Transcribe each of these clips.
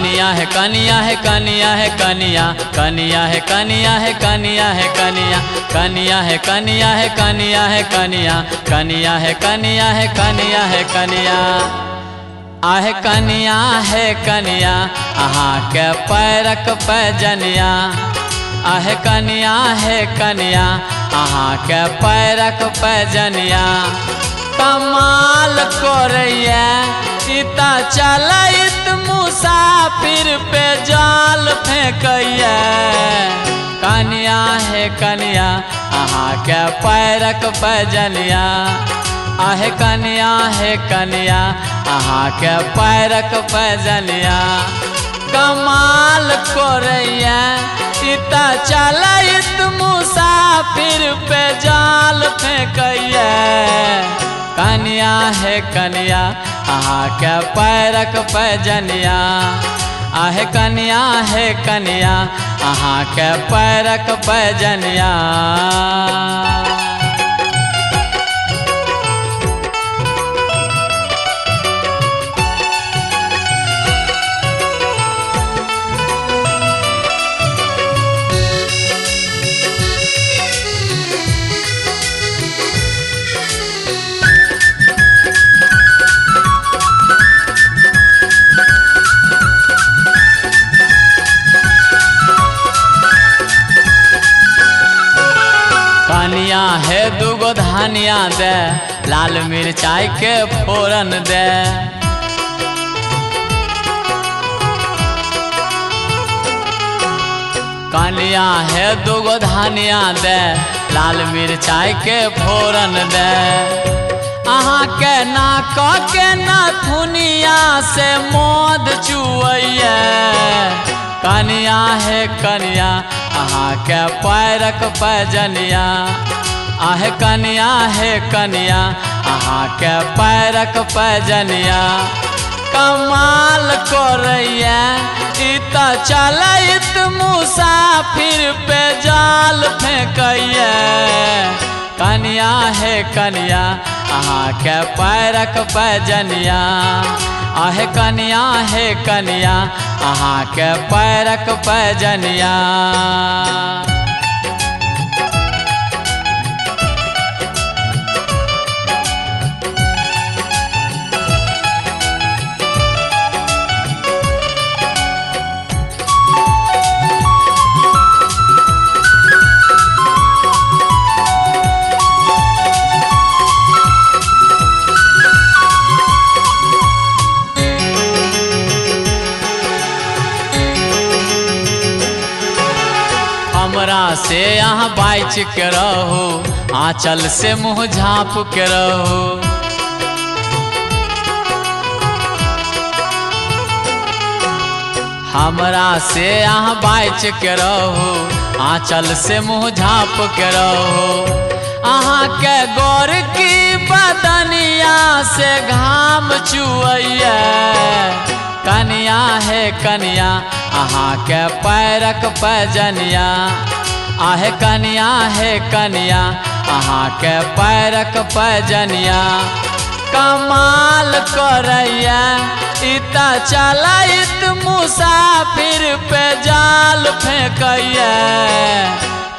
कनिया है कनिया है कनिया है कनिया कनिया है कनिया है कनिया है कनिया कनिया है कनिया है कनिया है कनिया कनिया है कनिया है कनिया है कनिया आहे कनिया है कनिया अहाँ के पैरक पैजनिया आहे कनिया है कनिया अहाँ के पैरक पैजनिया कमाल करैया इता चलैत मुसाफिर पे जाल फेंकैया कनिया है कनिया अहाँ के पैरक पैजनिया आहे कनिया है कनिया अहाँ के पैरक पैजनिया कमाल करैया इता चलैत मुसाफिर पे जाल फेंकैया कनिया है कनिया अहाँ के पैरक पैजनिया आहे कनिया है कनिया अहाँ के पैरक पैजनिया कनिया है दूगो धनिया दे लाल मिर्चाई के फोरन दे कनिया है दूगो धनिया दे लाल मिर्चाई के फोरन दे अहाँ के नाक के नथुनिया से मौध चुअैया कनिया है कनिया अहाँ के पैरक पैजनिया आहे कनिया है कनिया अहाँ के पैरक पैजनिया कमाल करैया इता चलैत मुसाफिर पे जाल फेंकैया कनिया है कनिया अहाँ के पैरक पैजनिया आहे कनिया है कनिया अहाँ के पैरक पैजनिया हमरा से यहाँ बाइच के रहो आंचल से मुँह झाँप के रहो हमरा से यहाँ बाइच के रहो आंचल से मुँह झाँप के रहो अहाँ के गौर की बदनिया से घाम चुअैया कनिया है कनिया अहाँ के पैरक पैजनिया आहे कनिया है कनिया अहाँ के पैरक पैजनिया कमाल करैया इता चलैत मुसाफिर पे जाल फेंकैया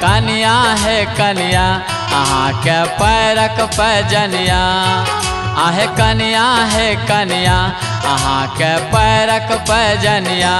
कनिया है कनिया अहाँ के पैरक पैजनिया आहे कनिया है कनिया अहाँ के पैरक पैजनिया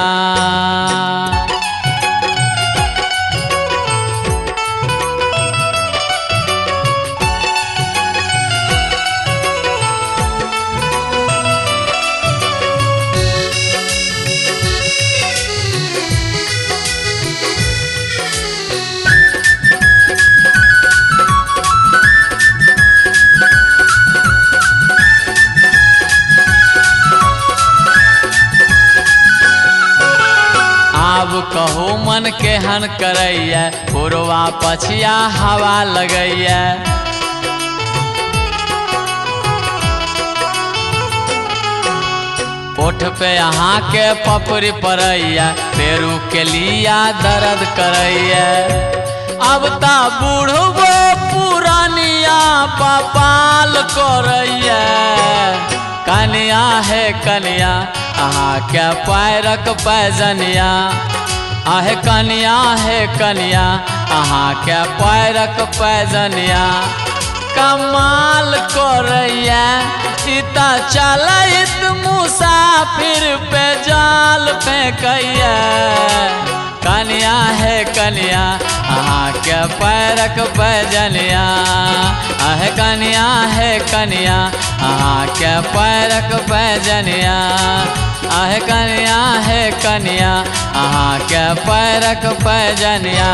अब कहो मन केहन करैया पुरवा पछिया हवा लगैया ओठ पे अहाँ के पपरी परैया पेरू के लिया दर्द करैया अब ता बूढ़ो पुरानिया पापाल करैया कनिया है कनिया अहाँ के पैरक पैजनिया आहे कनिया हे कनिया अहाँ के पैरक पैजनिया कमाल करैया इता चलैत मुसाफिर पे जाल फेंकैया कनिया हे कनिया अहाँ के पैरक पैजनिया आहे कनिया हे कनिया अहाँ के पैरक पैजनिया आहे कनिया हे कनिया अहाँ के पैरक पैजनिया।